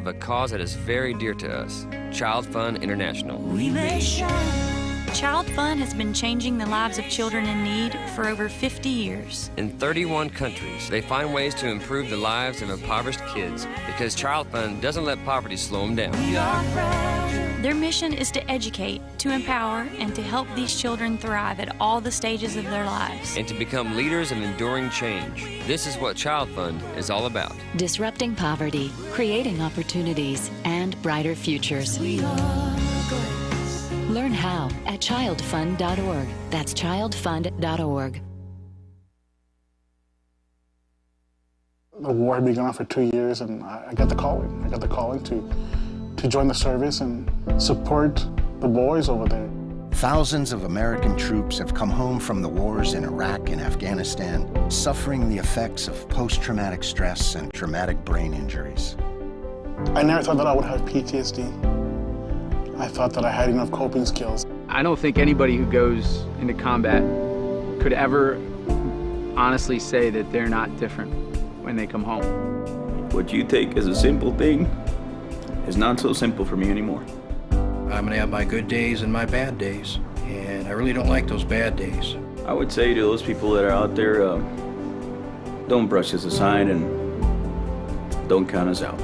of a cause that is very dear to us, Child Fund International. We may shine. Child Fund has been changing the lives of children in need for over 50 years. In 31 countries, they find ways to improve the lives of impoverished kids because Child Fund doesn't let poverty slow them down. We are fragile. Their mission is to educate, to empower, and to help these children thrive at all the stages of their lives. And to become leaders of enduring change. This is what Child Fund is all about. Disrupting poverty, creating opportunities, and brighter futures. We are grace. Learn how at childfund.org. That's childfund.org. The war had been going on for 2 years, and I got the calling. I got the calling to join the service and support the boys over there. Thousands of American troops have come home from the wars in Iraq and Afghanistan, suffering the effects of post-traumatic stress and traumatic brain injuries. I never thought that I would have PTSD. I thought that I had enough coping skills. I don't think anybody who goes into combat could ever honestly say that they're not different when they come home. What you take as a simple thing is not so simple for me anymore. I'm gonna have my good days and my bad days, and I really don't like those bad days. I would say to those people that are out there, don't brush us aside and don't count us out.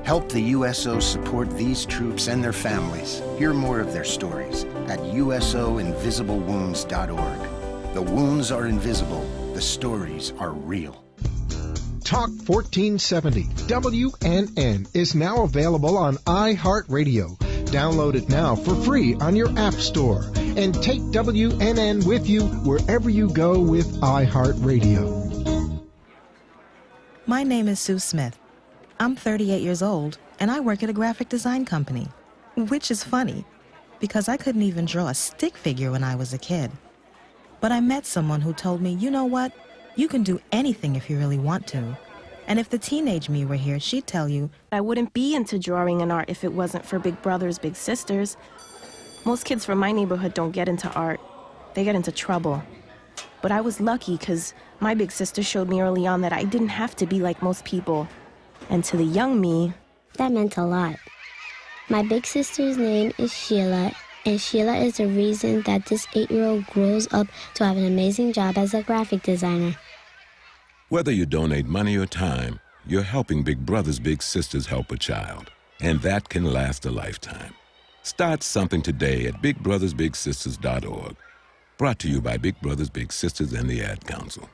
Help the USO support these troops and their families. Hear more of their stories at usoinvisiblewounds.org. The wounds are invisible, the stories are real. Talk 1470 WNN is now available on iHeartRadio. Download it now for free on your app store and take WNN with you wherever you go with iHeartRadio. My name is Sue Smith. I'm 38 years old, and I work at a graphic design company, which is funny, because I couldn't even draw a stick figure when I was a kid. But I met someone who told me, you know what? You can do anything if you really want to. And if the teenage me were here, she'd tell you, I wouldn't be into drawing and art if it wasn't for big brothers, big sisters. Most kids from my neighborhood don't get into art. They get into trouble. But I was lucky because my big sister showed me early on that I didn't have to be like most people. And to the young me, that meant a lot. My big sister's name is Sheila, and Sheila is the reason that this 8-year-old grows up to have an amazing job as a graphic designer. Whether you donate money or time, you're helping Big Brothers Big Sisters help a child, and that can last a lifetime. Start something today at bigbrothersbigsisters.org. Brought to you by Big Brothers Big Sisters and the Ad Council.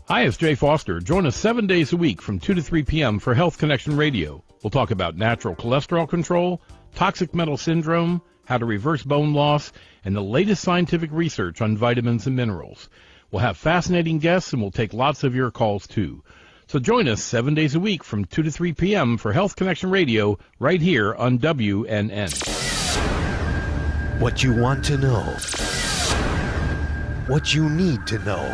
Hi, it's Jay Foster. Join us 7 days a week from 2 to 3 p.m. for Health Connection Radio. We'll talk about natural cholesterol control, toxic metal syndrome, how to reverse bone loss, and the latest scientific research on vitamins and minerals. We'll have fascinating guests, and we'll take lots of your calls, too. So join us 7 days a week from 2 to 3 p.m. for Health Connection Radio right here on WNN. What you want to know. What you need to know.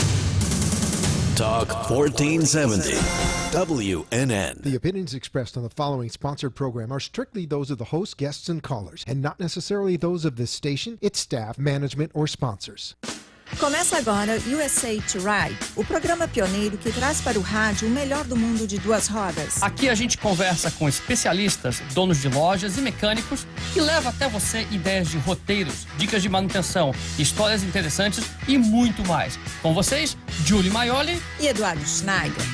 Talk 1470 WNN. The opinions expressed on the following sponsored program are strictly those of the host, guests, and callers, and not necessarily those of this station, its staff, management, or sponsors. Começa agora Usa2Ride, o programa pioneiro que traz para o rádio o melhor do mundo de duas rodas. Aqui a gente conversa com especialistas, donos de lojas e mecânicos e leva até você ideias de roteiros, dicas de manutenção, histórias interessantes e muito mais. Com vocês, Julie Maioli e Eduardo Schneider.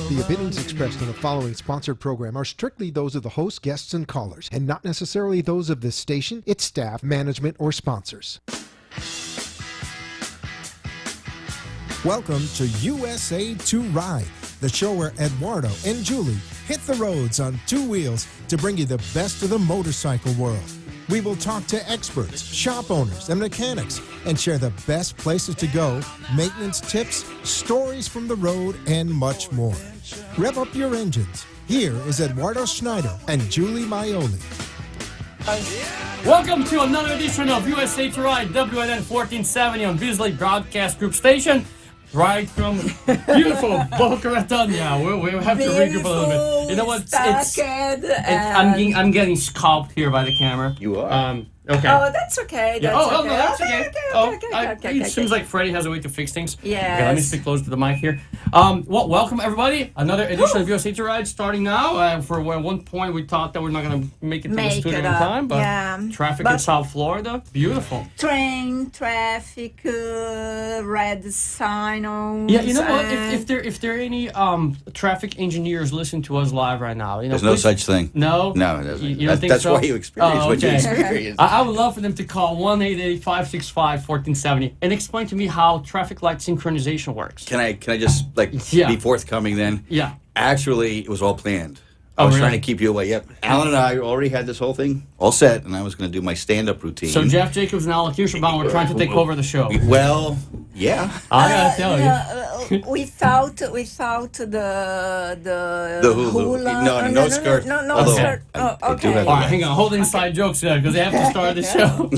The opinions expressed in the following sponsored program are strictly those of the host, guests, and callers, and not necessarily those of this station, its staff, management, or sponsors. Welcome to USA2Ride, the show where Eduardo and Julie hit the roads on two wheels to bring you the best of the motorcycle world. We will talk to experts, shop owners, and mechanics and share the best places to go, maintenance tips, stories from the road, and much more. Rev up your engines. Here is Eduardo Schneider and Julie Maioli. Welcome to another edition of USA2Ride, WNN 1470 on Beasley Broadcast Group Station. Right from beautiful Boca Raton. Yeah, we have to regroup a little bit. You know what? I'm getting scalped here by the camera. You are. Okay. Oh, that's okay. Yeah. That's Oh, okay. no, that's okay. It seems okay. like Freddie has a way to fix things. Yes. Okay, let me speak close to the mic here. Well, welcome everybody. Another edition of USA2Ride starting now. For one point we thought that we're not going to make it to the studio in time, but traffic in South Florida, beautiful. Train, traffic, red signals. Yeah, you know what? If there are any traffic engineers listening to us live right now, there's no such thing. No, no, it doesn't. You don't think that's so? why you experience what you experience. I would love for them to call 1-888-565-1470 and explain to me how traffic light synchronization works. Can I just be forthcoming then? Yeah. Actually, it was all planned. I was trying to keep you away. Yep. Alan and I already had this whole thing all set, and I was going to do my stand-up routine. So Jeff Jacobs and Alan Kirschenbaum were trying to take over the show. Well, yeah. I gotta tell you. Without the hula. No skirt. No skirt. Okay. All right, hang on. Hold inside jokes there because they have to start the show.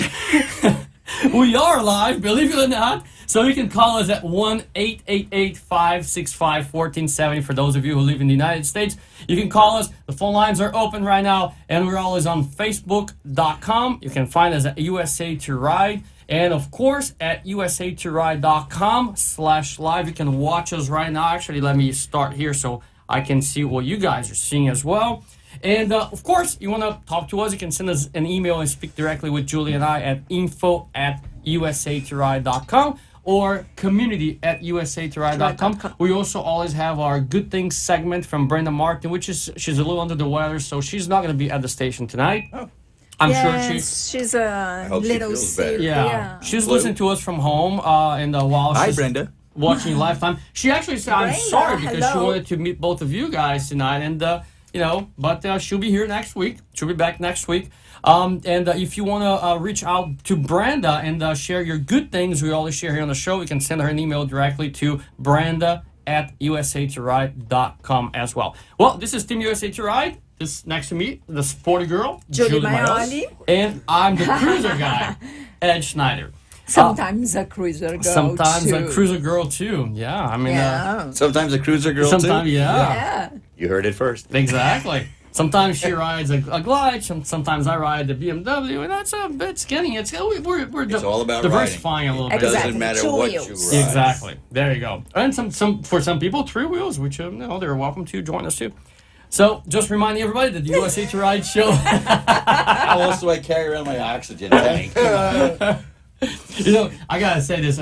We are live, believe it or not. So you can call us at 1-888-565-1470 for those of you who live in the United States. You can call us. The phone lines are open right now, and we're always on Facebook.com. You can find us at USA2Ride. And, of course, at USA2Ride.com/live. You can watch us right now. Actually, let me start here so I can see what you guys are seeing as well. And, of course, you want to talk to us, you can send us an email and speak directly with Julie and I at info@USA2Ride.com or community@USA2Ride.com. We also always have our Good Things segment from Brenda Martin, she's a little under the weather, so she's not going to be at the station tonight. Oh. I'm sure she's a little sick. Yeah. She's listening to us from home, and while she's Brenda. watching Lifetime. She actually said, I'm sorry, because she wanted to meet both of you guys tonight, and but she'll be here next week. She'll be back next week. And if you want to reach out to Brenda and share your good things we always share here on the show, you can send her an email directly to Brenda@USA2Ride.com as well. Well, this is Team USA2Ride. This next to me, the sporty girl, Julie Maioli. And I'm the cruiser guy, Ed Schneider. Sometimes a cruiser girl Sometimes a cruiser girl too. Yeah, I mean. Sometimes a cruiser girl too. Sometimes, yeah. You heard it first. Exactly. Sometimes she rides a Glide. Sometimes I ride the BMW, and that's a bit skinny. We're It's all about diversifying riding. a little bit. It doesn't matter what you ride. Exactly. There you go. And for some people, 3 wheels, which they're welcome to join us too. So, just reminding everybody that the USA2Ride show. How else do I carry around my oxygen tank? I gotta say this.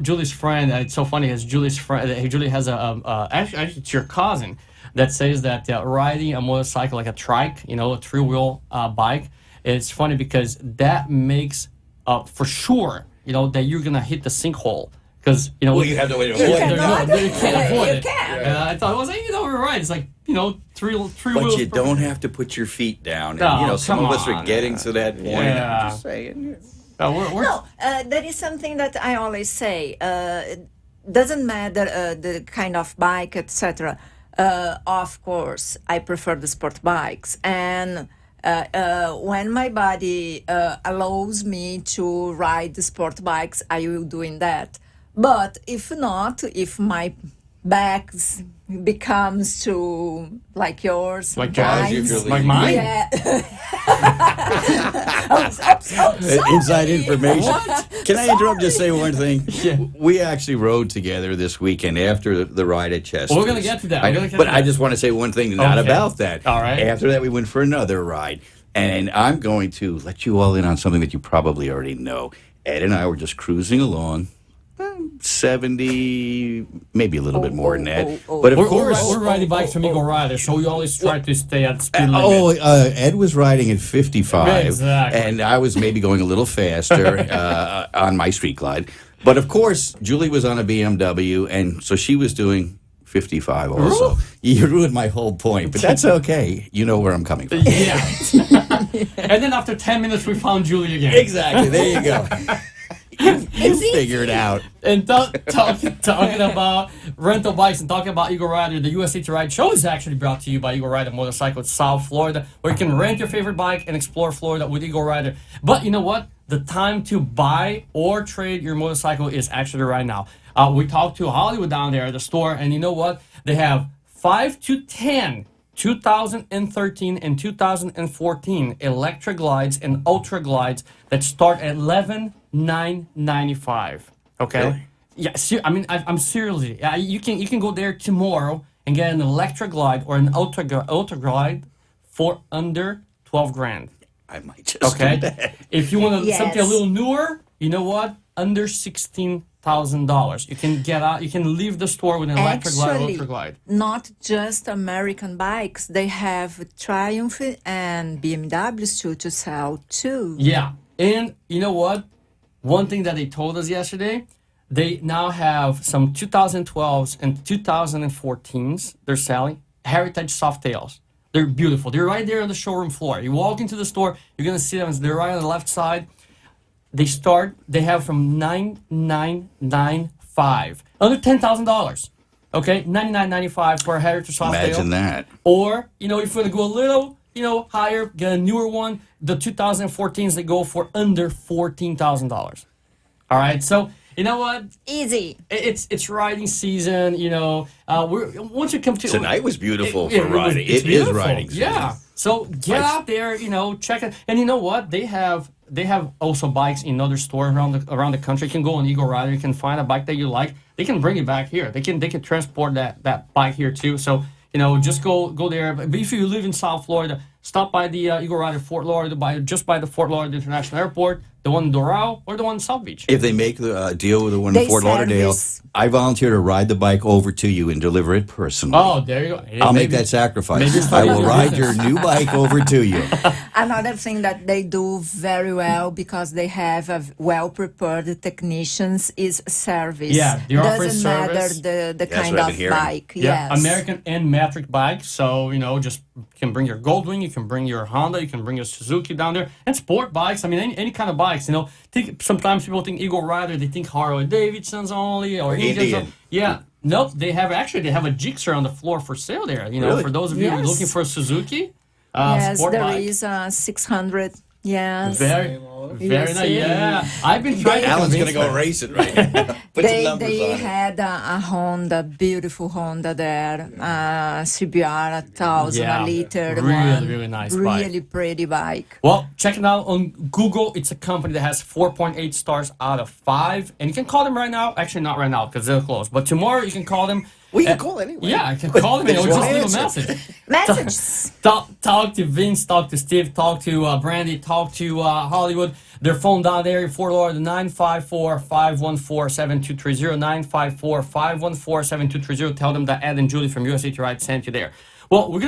Julie's friend. It's so funny because Julie's friend. Julie has actually it's your cousin that says that riding a motorcycle like a trike, a 3-wheel bike. It's funny because that makes for sure, that you're gonna hit the sinkhole. Because you have to wait. You can't avoid it. And I thought, we're right. It's like three wheels. But you don't have to put your feet down. And, some of us are getting to that point. Yeah. I'm just saying. That is something that I always say. Doesn't matter the kind of bike, etc. Of course, I prefer the sport bikes, and when my body allows me to ride the sport bikes, I will doing that. But if not, if my back becomes to like yours, like mine, yeah. Inside information. What? Can I interrupt? Just say one thing. Yeah. We actually rode together this weekend after the ride at Chester's. Well, we're gonna get to that. I just want to say one thing not about that. All right. After that, we went for another ride, and I'm going to let you all in on something that you probably already know. Ed and I were just cruising along. 70, maybe a little bit more than that. But of course, we're riding bikes from Eagle Rider, so we always try to stay at speed limit. Ed was riding at 55, exactly. And I was maybe going a little faster on my street glide. But of course, Julie was on a BMW, and so she was doing 55 also. You ruined my whole point, but that's okay. You know where I'm coming from. Yeah. And then after 10 minutes, we found Julie again. Exactly. There you go. You figure it out. And talking about rental bikes and talking about Eagle Rider, the USA2Ride show is actually brought to you by Eagle Rider Motorcycle South Florida, where you can rent your favorite bike and explore Florida with Eagle Rider. But you know what? The time to buy or trade your motorcycle is actually right now. We talked to Hollywood down there at the store, and you know what? They have 5 to 10 2013 and 2014 electric glides and ultra glides that start at $11,995. Okay. Really? Yeah. I'm seriously. You can go there tomorrow and get an electric glide or an ultra glide for under 12 grand. I might just do that. If you want Yes. something a little newer, you know what? Under $16,000. You can get out. You can leave the store with an electric glide or Actually, ultra glide. not just American bikes. They have Triumph and BMWs to sell too. Yeah, and you know what? One thing that they told us yesterday, they now have some 2012s and 2014s they're selling, heritage Softails. They're beautiful. They're right there on the showroom floor. You walk into the store, you're going to see them. They're right on the left side. They have from $9,995, under $10,000. Okay, $99.95 for a heritage Softail. Imagine that. Or, if you want to go a little, higher, get a newer one, the 2014s, they go for under $14,000. All right, so you know what? Easy. It's riding season. Once you come to Tonight was beautiful for it was- riding. it's It is beautiful. riding season. Yeah. So get out there, check it. And you know what? They have also bikes in other stores around the country. You can go on Eagle Rider. You can find a bike that you like. They can bring it back here. They can transport that bike here too. So just go there. But if you live in South Florida, stop by the Eagle Rider Fort Lauderdale, just by the Fort Lauderdale International Airport, the one in Doral or the one in South Beach. If they make the deal with the one They in Fort Lauderdale, service- I volunteer to ride the bike over to you and deliver it personally. Oh, there you go. I'll make Maybe- that sacrifice. maybe I start will your ride business. your new bike over to you. Another thing that they do very well because they have a well-prepared technicians is service. Yeah, they offer Doesn't service. matter the That's kind what I've of been hearing. bike. Yeah, Yes. American and metric bikes. So, just you can bring your Goldwing, you can bring your Honda, you can bring your Suzuki down there. And sport bikes, any kind of bikes, sometimes people think Eagle Rider, they think Harley Davidsons only or Indians. Indian. Yeah. Nope, they have a Gixxer on the floor for sale there. Really? For those of you Yes. looking for a Suzuki Yes, sport there bike. is a 600. Yes. Very Yes, nice. it Yeah. is. I've been trying to Alan's going convince to go them. race it right now. Put some numbers They on it. had a Honda, beautiful Honda there, CBR 1000 Yeah, a liter really, one. really nice bike. Really pretty bike. Well, check it out on Google. It's a company that has 4.8 stars out of 5. And you can call them right now. Actually, not right now because they're closed. But tomorrow you can call them. We can call anyway. Yeah, I can call them and They just won't leave a answer. message. Messages. Talk to Vince, talk to Steve, talk to Brandy, talk to Hollywood. Their phone down there in Fort Lauderdale, 954-514-7230, 954-514-7230. Tell them that Ed and Julie from USA2Ride sent you there. Well, we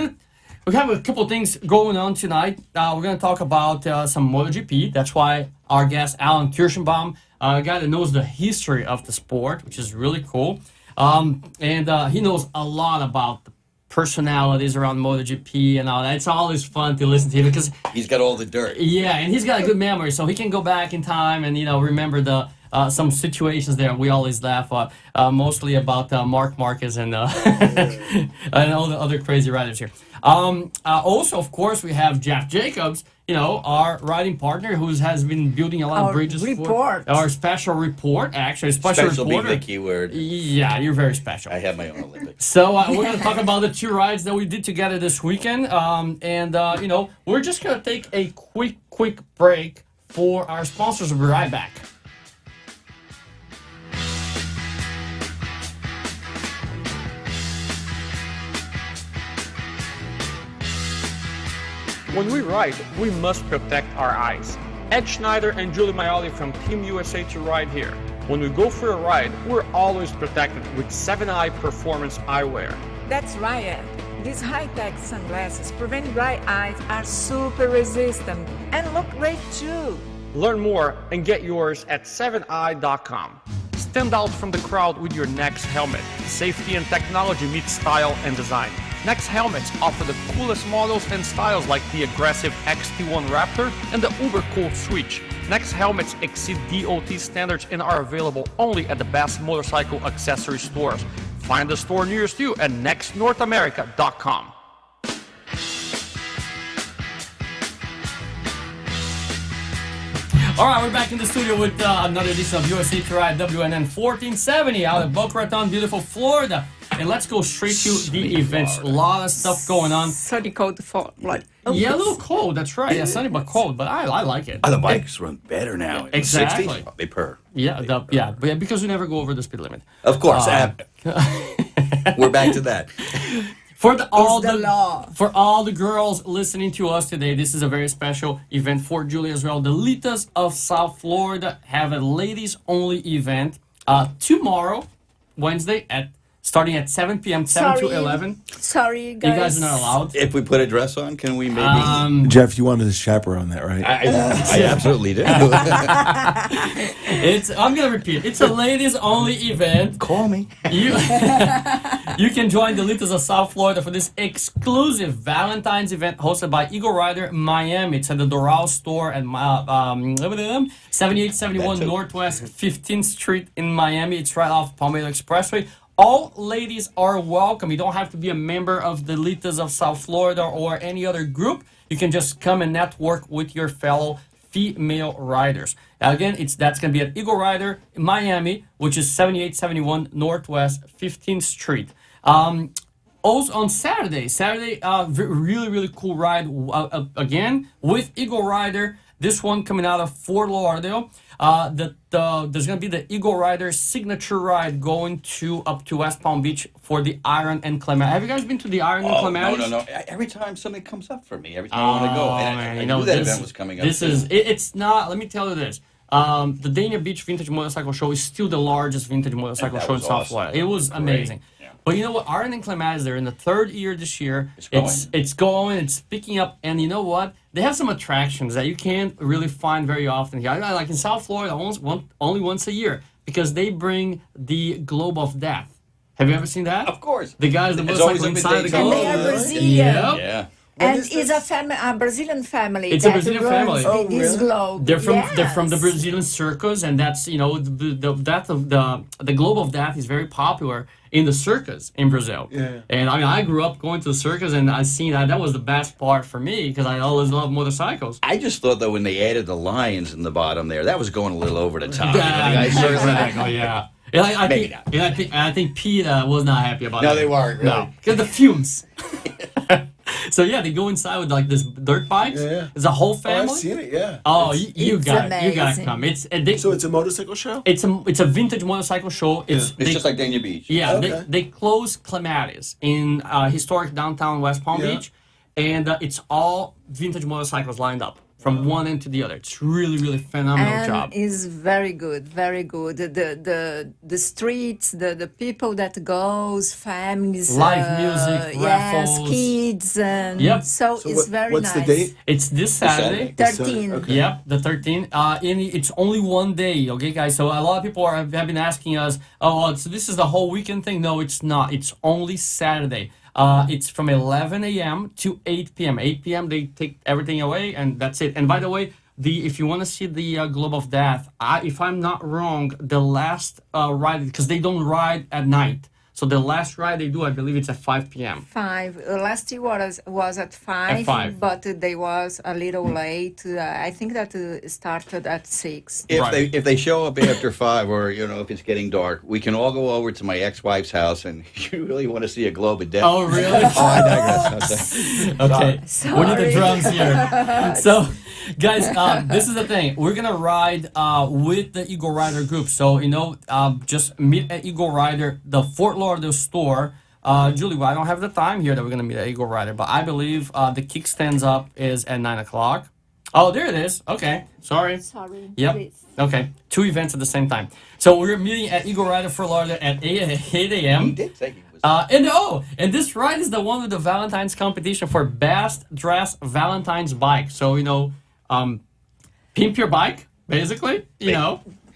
have a couple things going on tonight. We're going to talk about some MotoGP. That's why our guest, Alan Kirschenbaum, a guy that knows the history of the sport, which is really cool. And he knows a lot about the personalities around MotoGP and all that. It's always fun to listen to him because He's got all the dirt. yeah, and he's got a good memory, so he can go back in time and remember the some situations there. We always laugh mostly about Mark Marquez and and all the other crazy riders here. Also, of course, we have Jeff Jacobs, our riding partner who has been building a lot of Our bridges. report. Our special report, actually, special Special being reporter. the key word. Yeah, you're very special. I have my own Olympics. So we're going to talk about the 2 rides that we did together this weekend. We're just going to take a quick break for our sponsors. We'll be right back. When we ride, we must protect our eyes. Ed Schneider and Julie Maioli from Team USA2Ride here. When we go for a ride, we're always protected with 7-Eye Performance Eyewear. That's right, Ed. These high-tech sunglasses prevent dry eyes, are super resistant, and look great too. Learn more and get yours at 7eye.com. Stand out from the crowd with your Next helmet. Safety and technology meet style and design. Next helmets offer the coolest models and styles like the aggressive XT1 Raptor and the uber cool Switch. Next helmets exceed DOT standards and are available only at the best motorcycle accessory stores. Find the store nearest you at nextnorthamerica.com. All right, we're back in the studio with another edition of USA2Ride WNN 1470 out of Boca Raton, beautiful Florida. and let's go straight to the events. A lot of stuff going on. Sunny cold for like. Yeah, a little cold. That's right. Yeah, sunny but cold. But I like it. Oh, the bikes run better now. In the Exactly. 60s, they purr. Yeah, but because we never go over the speed limit. Of course. We're back to that. For all the girls listening to us today, this is a very special event for Julie as well. The Litas of South Florida have a ladies-only event tomorrow, Wednesday, starting at 7 p.m., 7 to 11. Sorry, guys. You guys are not allowed. If we put a dress on, can we maybe... Jeff, you wanted to chaperone that, right? I absolutely do. I'm going to repeat. It's a ladies-only event. Call me. You can join the Litas of South Florida for this exclusive Valentine's event hosted by Eagle Rider Miami. It's at the Doral store at 7871 Northwest 15th Street in Miami. It's right off Palmetto Expressway. All ladies are welcome. You don't have to be a member of the Litas of South Florida or any other group. You can just come and network with your fellow female riders. Again, that's going to be at Eagle Rider in Miami, which is 7871 Northwest 15th Street. Also on Saturday, really, really cool ride again with Eagle Rider. This one coming out of Fort Lauderdale. There's going to be the Eagle Rider signature ride going up to West Palm Beach for the Iron and Clematis. Have you guys been to the Iron and Clematis? No. Every time something comes up for me, every time I want to go. And I knew that event was coming up. It's not, let me tell you this. The Dania Beach Vintage Motorcycle Show is still the largest vintage motorcycle show in South Florida. It was amazing. But you know what? Iron and Clematis, they're in the third year this year. It's going, it's picking up, and you know what? They have some attractions that you can't really find very often here. Like in South Florida, only once a year, because they bring the Globe of Death. Have you ever seen that? Of course. The guys, the motorcycle inside the globe. And they are Brazilian. Yep. Yeah. And it's a Brazilian family. It's a Brazilian family. This globe. They're from the Brazilian circus, and that's the death of the Globe of Death is very popular in the circus in Brazil. Yeah. And I grew up going to the circus, and I seen that was the best part for me because I always loved motorcycles. I just thought though when they added the lions in the bottom there, that was going a little over the top. Exactly. Yeah. And I think Pete was not happy about that. No, they weren't. Really. No, because the fumes. So yeah, they go inside with like this dirt bikes. Yeah. It's a whole family. Oh, I've seen it. Yeah. Oh, you gotta come. So it's a motorcycle show. It's a vintage motorcycle show. It's just like Dania Beach. Yeah. Okay. They close Clematis in historic downtown West Palm Beach, and it's all vintage motorcycles lined up from one end to the other. It's really, really phenomenal job. Is very good, very good. The streets, the people that goes, families, live music, raffles, kids, and so it's very what's nice. the date? It's this Saturday. 13. Okay. Yep, the 13th. It's only one day, okay, guys? So a lot of people have been asking us, so this is the whole weekend thing? No, it's not. It's only Saturday. It's from 11 a.m. to 8 p.m. 8 p.m. they take everything away, and that's it. And by the way, if you want to see the Globe of Death, if I'm not wrong, the last ride, because they don't ride at night. So the last ride they do, I believe it's at 5 p.m. 5. Last year was at 5. At 5. But they was a little late. I think that started at 6. If they show up after 5, or if it's getting dark, we can all go over to my ex-wife's house, and you really want to see a Globe of Death. Oh, really? I digress. Okay, we need the drums here. So, guys, this is the thing. We're gonna ride with the Eagle Rider group. So just meet at Eagle Rider, the Fort Lauderdale store. Julie, I don't have the time here that we're gonna meet at Eagle Rider, but I believe the kickstands up is at 9 o'clock. Oh, there it is. Okay, sorry. Yep. Please. Okay, 2 events at the same time. So we're meeting at Eagle Rider Fort Lauderdale at 8 a.m. He did say he was. And this ride is the one with the Valentine's competition for best dressed Valentine's bike. So pimp your bike, basically.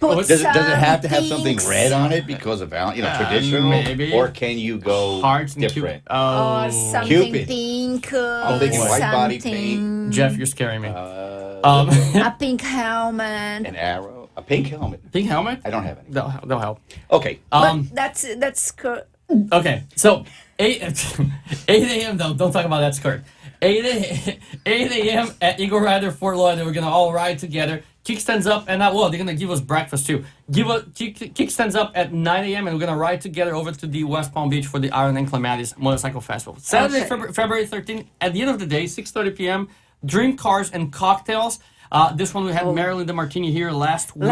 Does it have to have something red on it because of traditional? Maybe. Or can you go hearts and different? Or something Cupid. pink. I'm thinking white body paint. Jeff, you're scaring me. A pink helmet. An arrow. A pink helmet. Pink helmet? I don't have any. They'll help. Okay. But that's Okay, so 8 a.m. though. Don't talk about that skirt. 8 a.m. at Eagle Rider Fort Lauderdale. We're gonna all ride together. Kickstands up, and well, they're gonna give us breakfast too. Kickstands up at 9 a.m. and we're gonna ride together over to the West Palm Beach for the Iron and Clematis Motorcycle Festival. Saturday, February 13th. At the end of the day, 6:30 p.m. Drink, cars, and cocktails. This one we had Marilyn DeMartini here last week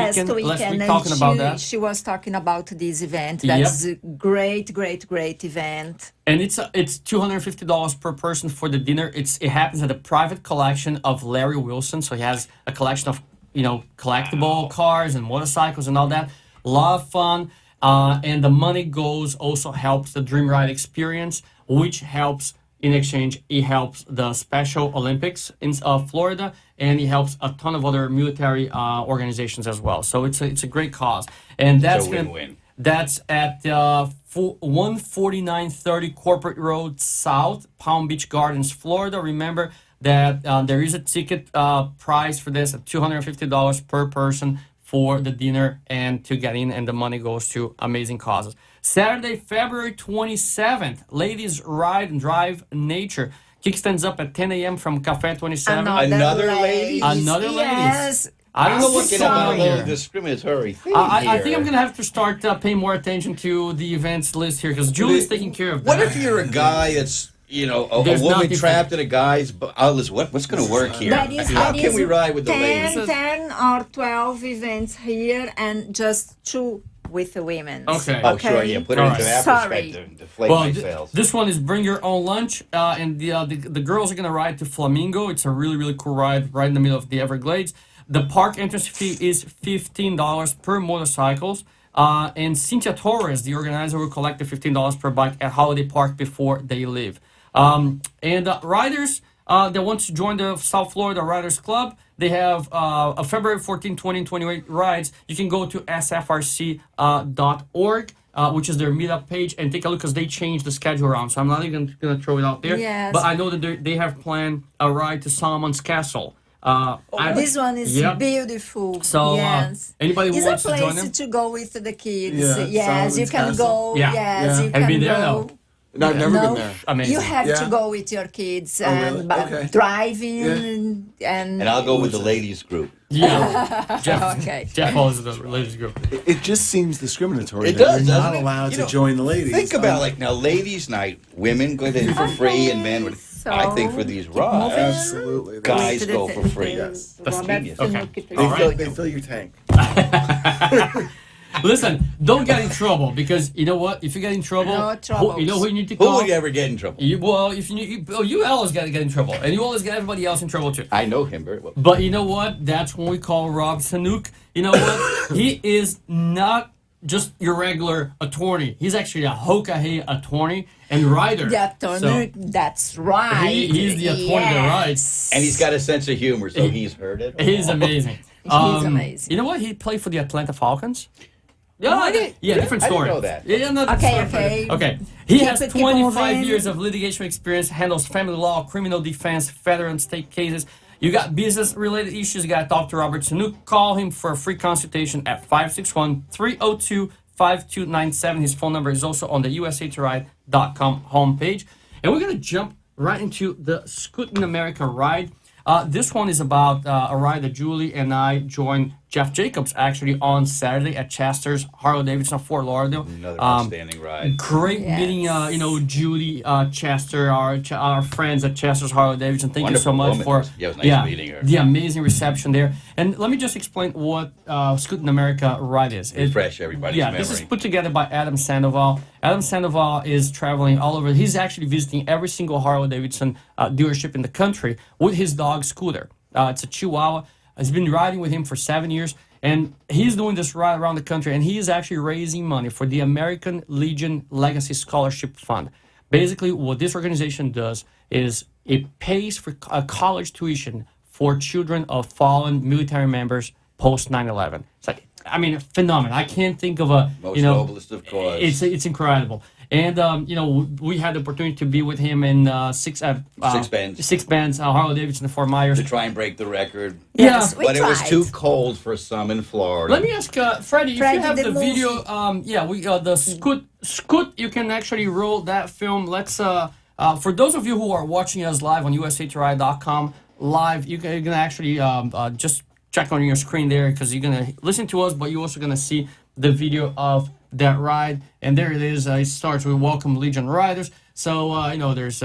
talking about that. She was talking about this event. That's a great event. And it's $250 per person for the dinner. It happens at a private collection of Larry Wilson. So he has a collection of collectible cars and motorcycles and all that. A lot of fun. And the money also helps the Dream Ride experience, which helps. In exchange, it helps the Special Olympics in Florida, and it helps a ton of other military organizations as well. So it's a great cause, and that's win-win. That's at 14930 Corporate Road South, Palm Beach Gardens, Florida. Remember that there is a ticket price for this at $250 per person for the dinner and to get in, and the money goes to amazing causes. Saturday, February 27th, Ladies Ride and Drive Nature. Kickstands up at 10 a.m. from Cafe 27. Another ladies? Another yes. ladies. I don't know what's going on here. Discriminatory thing I think I'm going to have to start paying more attention to the events list here, because Julie's taking care of that. What if you're a guy that's, a woman trapped in a guy's... what's going to work here? How can we ride with the ladies? 10 or 12 events here and just 2 with the women. Okay. Oh, sure, yeah. Put it into that perspective. Deflate my sales. This one is bring your own lunch, and the girls are going to ride to Flamingo. It's a really, really cool ride right in the middle of the Everglades. The park entrance fee is $15 per motorcycles. And Cynthia Torres, the organizer, will collect the $15 per bike at Holiday Park before they leave. Riders that want to join the South Florida Riders Club, they have a February 14, 2028 rides. You can go to sfrc.org, which is their meetup page, and take a look, because they changed the schedule around. So I'm not even going to throw it out there. Yes. But I know that they have planned a ride to Solomon's Castle. This one is beautiful. So yes. Anybody who wants to join them? It's a place to go with the kids. Yeah, yes, you can Castle. go. Yes, you Have you can been there? go. No, I've never been there. Amazing. You have to go with your kids really? and Okay. driving And I'll go with the ladies group. Yeah. Jeff follows the ladies group. It just seems discriminatory It that does, you're not doesn't it? allowed to join the ladies. Think about now, ladies' night, women go in for free, and men would. I think for these rides, Absolutely. guys go for free. Yes. That's genius. Okay. They fill your tank. Listen, don't get in trouble, because you know what? If you get in trouble, you know who you need to call? Who would ever get in trouble? You always got to get in trouble, and you always get everybody else in trouble too. I know him very well. But you know what? That's when we call Rob Sanook. You know what? He is not just your regular attorney. He's actually a Hokahe attorney and rider. The attorney, that's right. He's the attorney that rides. And he's got a sense of humor, so he's heard it. He's amazing. He's amazing. You know what? He played for the Atlanta Falcons. Yeah, different story. I didn't know that. Yeah, okay. He has Keep 25 years of litigation experience, handles family law, criminal defense, federal and state cases. You got business-related issues, you got to talk to Robert Sanook. Call him for a free consultation at 561-302-5297. His phone number is also on the Usa2Ride.com homepage. And we're going to jump right into the Scoot in America ride. This one is about a ride that Julie and I joined Jeff Jacobs actually on Saturday at Chester's Harley-Davidson of Fort Lauderdale. Another outstanding ride. Great meeting, Julie, Chester, our friends at Chester's Harley-Davidson. Thank you so much for it was nice meeting her. The amazing reception there. And let me just explain what Scoot in America ride is. Refresh everybody's memory. This is put together by Adam Sandoval. Adam Sandoval is traveling all over. He's actually visiting every single Harley-Davidson dealership in the country with his dog Scooter. It's a Chihuahua. He's been riding with him for 7 years, and he's doing this ride around the country, and he is actually raising money for the American Legion Legacy Scholarship Fund. Basically, what this organization does is it pays for a college tuition for children of fallen military members post 9/11. It's like, phenomenal. I can't think of a most noblest of cause. It's incredible. And we had the opportunity to be with him in six bands, Harley-Davidson and Fort Myers, to try and break the record. Yes, but it was too cold for some in Florida. Let me ask Freddie, if you have the video. The Scoot. You can actually roll that film. Let's for those of you who are watching us live on USA2Ride.com live, you can actually just check on your screen there because you're going to listen to us, but you're also going to see the video of that ride. And there it is. It starts with Welcome Legion Riders. So, there's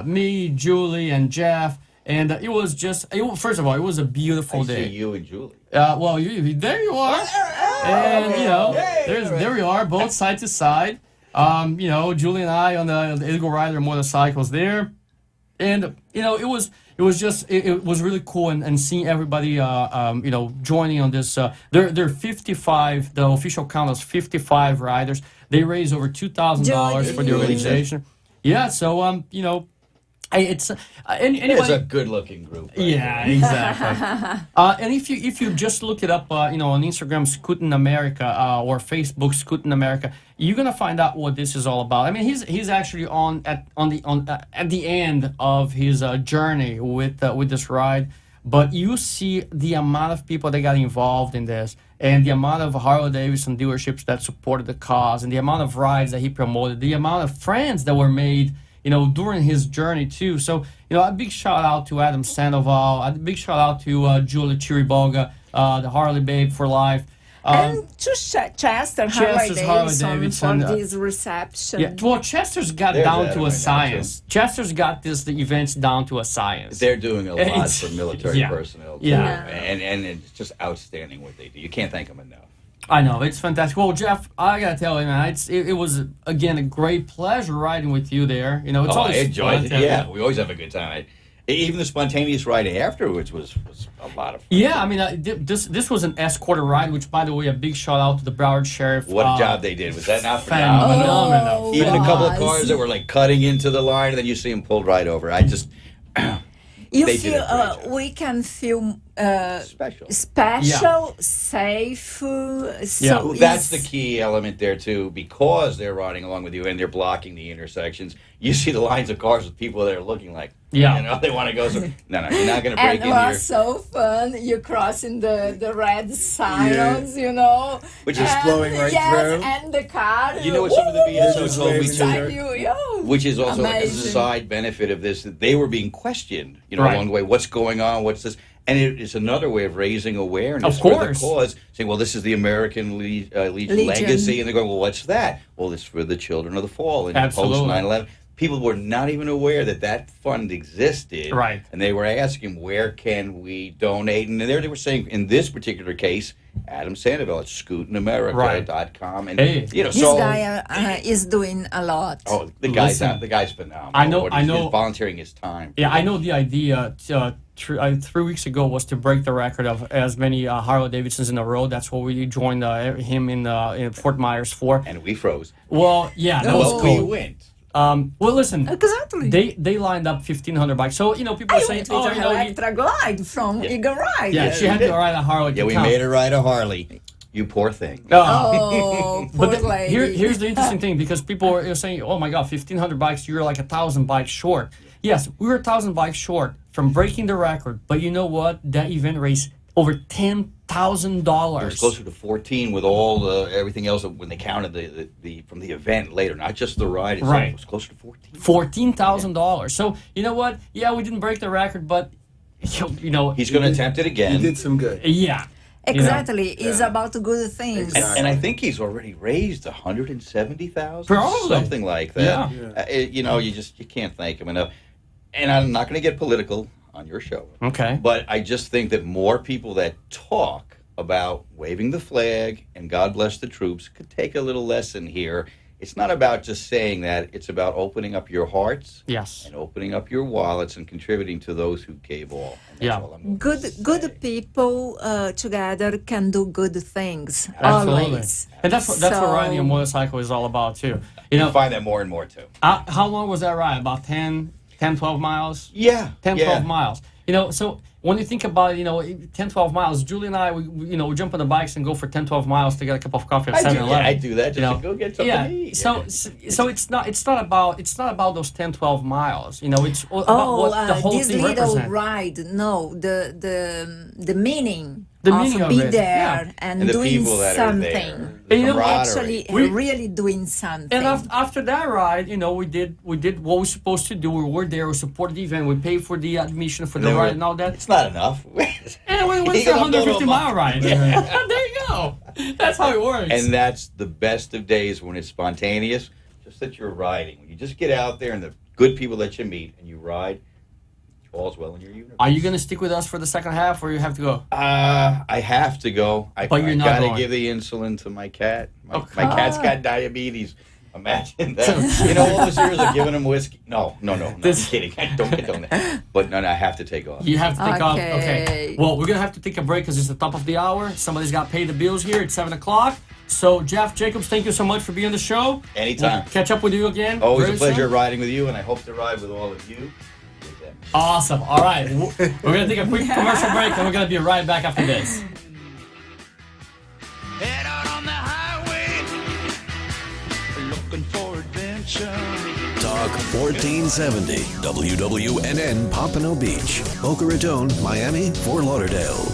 me, Julie, and Jeff. And it was just, first of all, it was a beautiful day. See you and Julie. Well, there you are. And, there we are, both side to side. Julie and I on the Eagle Rider motorcycles there. And, it was really cool and seeing everybody, joining on this. There are 55, the official count is 55 riders. They raised over $2,000 for the organization. Yeah, so, it's anyway. It's a good-looking group. Right? Yeah, exactly. And if you just look it up, on Instagram, Scootin' America, or Facebook, Scootin' America, you're gonna find out what this is all about. I mean, he's actually at the end of his journey with this ride, but you see the amount of people that got involved in this, and the amount of Harley-Davidson dealerships that supported the cause, and the amount of rides that he promoted, the amount of friends that were made, during his journey too. So, a big shout out to Adam Sandoval, a big shout out to Julie Chiriboga, the Harley Babe for life. And to Chester Harley-Davidson for this reception. Yeah, well, Chester's got down to a science. Chester's got the events down to a science. They're doing a lot for military personnel, too. Yeah. And it's just outstanding what they do. You can't thank them enough. I know, it's fantastic. Well, Jeff, I gotta tell you, man, it was again a great pleasure riding with you there. It's always I enjoyed fun. it. Yeah, we always have a good time. Even the spontaneous ride afterwards was a lot of fun. Yeah, I mean, this was an escorted ride, which, by the way, a big shout out to the Broward Sheriff. What a job they did. Was that not phenomenal? Even a couple of cars that were like cutting into the line, and then you see them pulled right over. We can feel special, safe. So that's the key element there too, because they're riding along with you and they're blocking the intersections. You see the lines of cars with people that are looking like, they want to go. So, no, you're not going to break in here. And it was so fun. You're crossing the red signs, which is flowing right through. And the car. You know what some of the BSO told me too? Which is also amazing. as a side benefit of this, that they were being questioned, along the way. What's going on? What's this? And it is another way of raising awareness for the cause, saying, well, this is the American Legion legacy. And they're going, well, what's that? Well, it's for the children of the fallen, post 9/11. People were not even aware that fund existed. Right. And they were asking, where can we donate? And there they were saying, in this particular case, Adam Sandoval at scootinamerica.com. And, this guy is doing a lot. Oh, the guy's phenomenal. I know. He's volunteering his time. Yeah, I know the idea 3 weeks ago was to break the record of as many Harley Davidsons in a row. That's what we joined him in Fort Myers for. And we froze. Well, yeah, that was cool. We went. Well, listen. Exactly. They lined up 1,500 bikes. So people are saying, Electra glide from Eagle Ride. Yeah, she had to ride a Harley. Yeah, we made her ride a Harley. You poor thing. Oh, poor lady. Here's the interesting thing, because people are saying, oh my God, 1,500 bikes, you're like 1,000 bikes short. Yes, we were 1,000 bikes short from breaking the record, but you know what? That event raised over $10,000. It was closer to 14 with all everything else when they counted the from the event later, not just the ride itself. Right. It was closer to 14. $14,000. So you know what? Yeah, we didn't break the record, but he's going to attempt it again. He did some good. Yeah. Exactly. It's about good things. Exactly. And I think he's already raised $170,000, probably something like that. Yeah. You can't thank him enough. And I'm not going to get political on your show. Okay. But I just think that more people that talk about waving the flag and God bless the troops could take a little lesson here. It's not about just saying that. It's about opening up your hearts. Yes. And opening up your wallets and contributing to those who gave all. Good people together can do good things. Absolutely. Always. And that's what riding a motorcycle is all about too. You find that more and more too. How long was that ride? About 10, 12 miles? Yeah. 10, 12 miles. So when you think about it, 10, 12 miles, Julie and I, we jump on the bikes and go for 10, 12 miles to get a cup of coffee at 7-11. I do that just to go get something to eat. So it's not about those 10, 12 miles. It's about what the whole this thing little represents. ride. No, the meaning The meaning of be it, there yeah. and And the doing people that are there, something. the And you know, Actually, we- really doing something. And after that ride, you know, we did what we're supposed to do. We were there, we supported the event, we paid for the admission for the then ride and all that. It's not enough. And we went You for a gotta build 150 them mile up. ride. There you go. That's how it works. And that's the best of days when it's spontaneous, just that you're riding. When you just get out there and the good people that you meet and you ride, all's well in your universe. Are you going to stick with us for the second half, or you have to go? I have to go. But you're not gotta going. give the insulin to my cat. My Okay. cat's got diabetes. Imagine that. You know, all those years of giving him whiskey. No, I'm kidding. Don't get on that. But no, I have to take off. You have to take off. Okay. Okay. Well, we're going to have to take a break because it's the top of the hour. Somebody's got to pay the bills here. It's 7 o'clock. So, Jeff Jacobs, thank you so much for being on the show. Anytime. We'll catch up with you again. Always very a pleasure soon. riding with you, and I hope to ride with all of you. Awesome. All right. We're going to take a quick commercial break, and we're going to be right back after this. Head out on the highway, looking for adventure. Talk 1470 WWNN Pompano Beach, Boca Raton, Miami, Fort Lauderdale.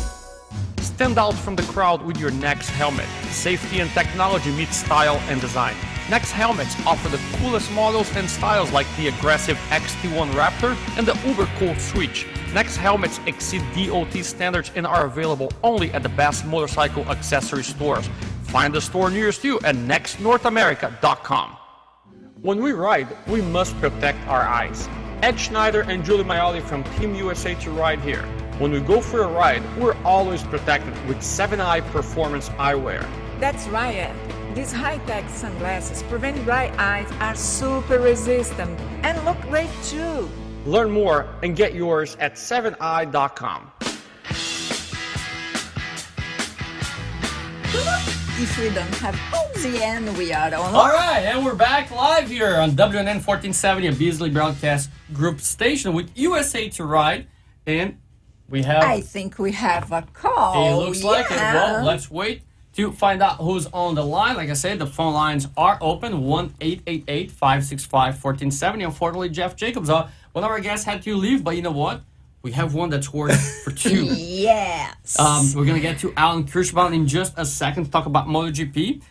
Stand out from the crowd with your Next helmet. Safety and technology meet style and design. Next helmets offer the coolest models and styles like the aggressive XT1 Raptor and the uber cool Switch. Next helmets exceed DOT standards and are available only at the best motorcycle accessory stores. Find the store nearest you at nextnorthamerica.com. When we ride, we must protect our eyes. Ed Schneider and Julie Maioli from Team USA2Ride here. When we go for a ride, we're always protected with 7 Eye Performance eyewear. That's right, Ed. These high-tech sunglasses prevent dry eyes, are super resistant, and look great too. Learn more and get yours at 7eye.com. If we don't have the end, we are on. All right, and we're back live here on WNN 1470, a Beasley Broadcast Group station with USA2Ride, and we have... I think we have a call. It looks like it. Well, let's wait to find out who's on the line. Like I said, the phone lines are open, 1-888-565-1470. Unfortunately, Jeff Jacobs, one of our guests had to leave, but you know what? We have one that's working for two. Yes. We're going to get to Alan Kirschbaum in just a second to talk about MotoGP.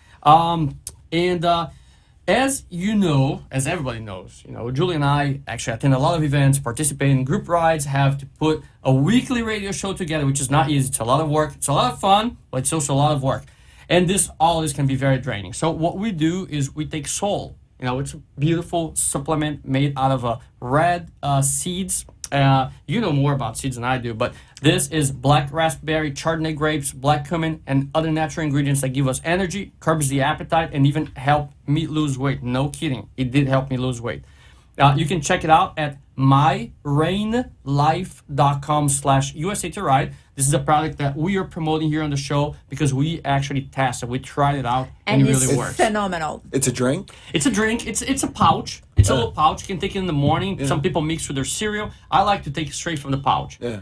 As you know, as everybody knows, you know, Julie and I actually attend a lot of events, participate in group rides, have to put a weekly radio show together, which is not easy. It's a lot of work. It's a lot of fun, but it's also a lot of work. And all this can be very draining. So what we do is we take Sol. You know, it's a beautiful supplement made out of red seeds. You know more about seeds than I do, but this is black raspberry, Chardonnay grapes, black cumin, and other natural ingredients that give us energy, curbs the appetite, and even help me lose weight. No kidding. It did help me lose weight. You can check it out at myrainlife.com/USA2Ride. This is a product that we are promoting here on the show because we actually tested. We tried it out, and it really works. Phenomenal. It's a drink? It's a drink. It's a pouch. It's a little pouch. You can take it in the morning. Yeah. Some people mix with their cereal. I like to take it straight from the pouch. Yeah.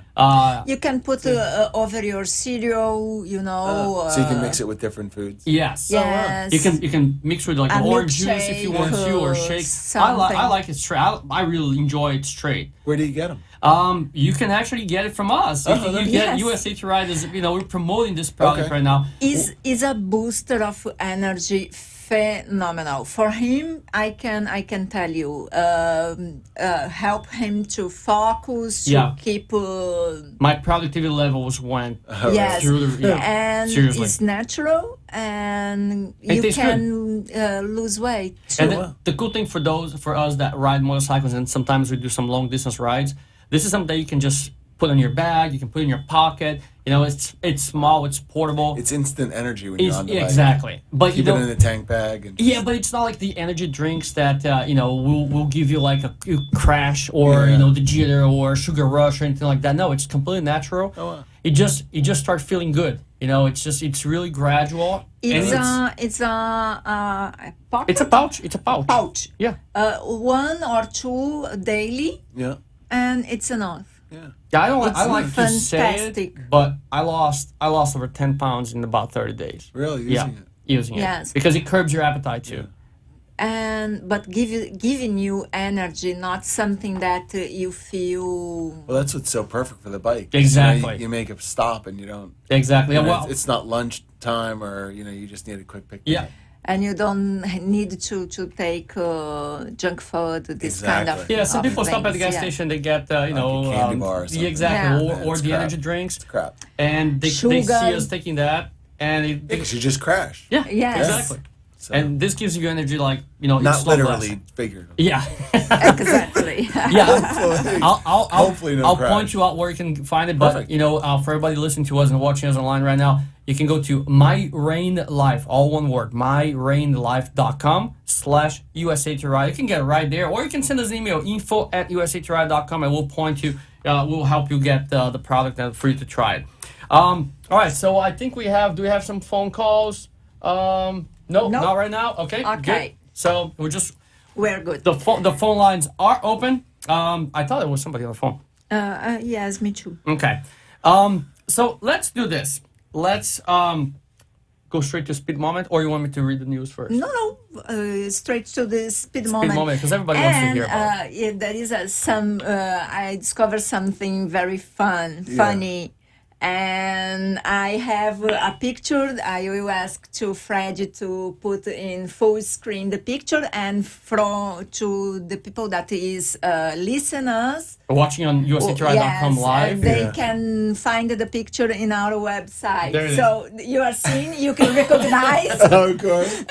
You can put over your cereal, you know. So you can mix it with different foods? Yes. Yes. You can mix with like A orange juice if you want to, or shake. I like it straight. I really enjoy it straight. Where do you get them? You can actually get it from us. You get Yes. USA2Ride. You know, we're promoting this product right now. Is a booster of energy. Phenomenal for him. I can tell you, help him to focus, to keep. My productivity levels went Yes, through the and seriously. it's natural, and It you tastes can lose weight too. And the cool thing for us that ride motorcycles, and sometimes we do some long distance rides, this is something that you can just put in your bag, you can put in your pocket. You know, it's small, it's portable. It's instant energy when you're on the bike. Exactly. But keep it in a tank bag. And but it's not like the energy drinks that will give you like a crash or the jitter or sugar rush or anything like that. No, it's completely natural. Oh, wow. You just start feeling good. You know, it's really gradual. It's a pocket? It's a pouch. It's a pouch. Pouch. Yeah. 1 or 2 daily. Yeah. And it's enough. Yeah. Yeah, I It's like to say fantastic. it, but I lost over 10 pounds in about 30 days. Really? Using it? Yes. Because it curbs your appetite too. but giving you energy, not something that you feel. Well, that's what's so perfect for the bike. Exactly. You make a stop and you don't. Exactly. Well, it's not lunch time, or you just need a quick picnic. Yeah. And you don't need to take junk food, this kind of. Yeah, some people stop at the gas yeah. station. They get candy bar or something. exactly, Yeah. or the crap. energy drinks. It's crap. And they see Sugar. us taking that, and Because you just crash. yeah, Yes. exactly. So, And this gives you energy, like not it's slow literally, blast. figuratively. Yeah. Exactly. Yeah, Hopefully. Hopefully no I'll crash. point you out where you can find it. But Perfect. for everybody listening to us and watching us online right now, you can go to My Rain Life, all one word, myrainlife.com/USA2Ride. You can get it right there, or you can send us an email, info@USA2Ride.com, and we'll point you. We'll help you get the product and for you to try it. All right, so I think we have. Do we have some phone calls? No, Nope. not right now. Okay, Okay. good. So We're good. the phone lines are open. I thought there was somebody on the phone. Yes, me too. Okay. So let's do this. Let's go straight to speed moment, or you want me to read the news first? No, straight to the speed moment. Because everybody wants to hear about it. Yeah, there is I discovered something very funny. And I have a picture. I will ask to Fred to put in full screen the picture, and to the people that is listeners. Watching on USA2Ride.com live. They can find the picture in our website. There it So you are seeing, you can recognize. Of course.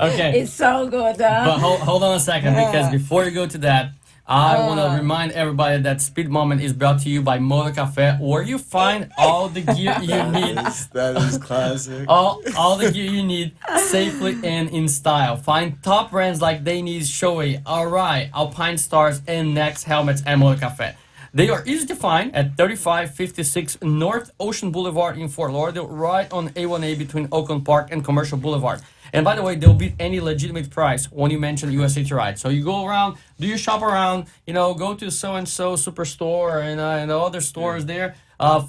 Okay. It's so good. But hold on a second, because before you go to that, I want to remind everybody that Speed Moment is brought to you by Motor Cafe, where you find all the gear you need. That is classic. All the gear you need safely and in style. Find top brands like Dainese, Shoei, Arai, Alpine Stars, and Next helmets at Motor Cafe. They are easy to find at 3556 North Ocean Boulevard in Fort Lauderdale, right on A1A between Oakland Park and Commercial Boulevard. And by the way, they'll beat any legitimate price when you mention USA2Ride. So you go around, do your shop around, go to so-and-so superstore and other stores there.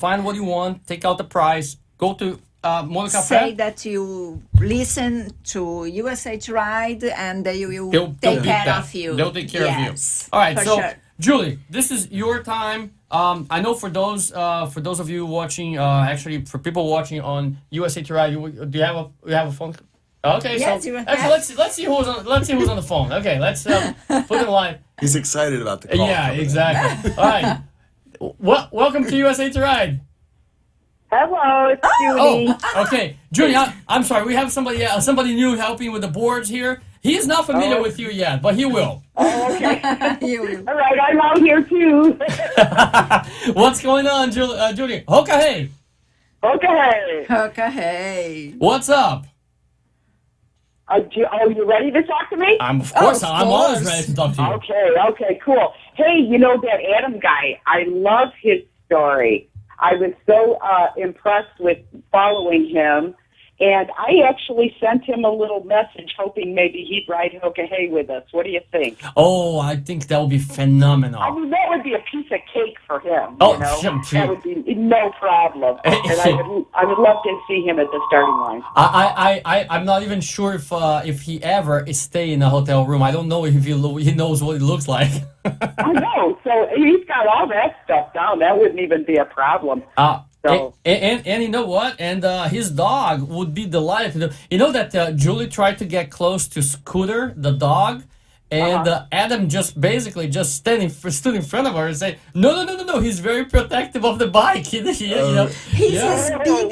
Find what you want, take out the price, go to Motor Cafe. Say that you listen to USA2Ride, and they will take care of you. They'll take care of you. All right, so sure. Julie, this is your time. I know for those of you watching, actually for people watching on USA2Ride, do you have a phone? Okay, Yes, so actually, let's see who's on the phone. Okay, let's put it live. He's excited about the call. Yeah, exactly. All right. Welcome to USA2Ride. Hello, it's Judy. Oh, okay, Judy. I'm sorry. We have somebody new helping with the boards here. He is not familiar with you yet, but he will. Oh, okay. All right, I'm out here too. What's going on, Judy? Hoka hey. Okay. What's up? You ready to talk to me? I'm always ready to talk to you. Okay, cool. Hey, that Adam guy, I love his story. I was so impressed with following him, and I actually sent him a little message hoping maybe he'd ride Hoka Hey with us. What do you think? Oh, I think that would be phenomenal. I mean, that would be a piece of cake for him. Oh, that would be no problem. And I would love to see him at the starting line. I'm not even sure if he ever stay in a hotel room. I don't know if he knows what it looks like. I know. So he's got all that stuff down. That wouldn't even be a problem. So. And you know what? And his dog would be delighted. You know that Julie tried to get close to Scooter, the dog, and Adam just stood in front of her and said, "No. He's very protective of the bike." He's as big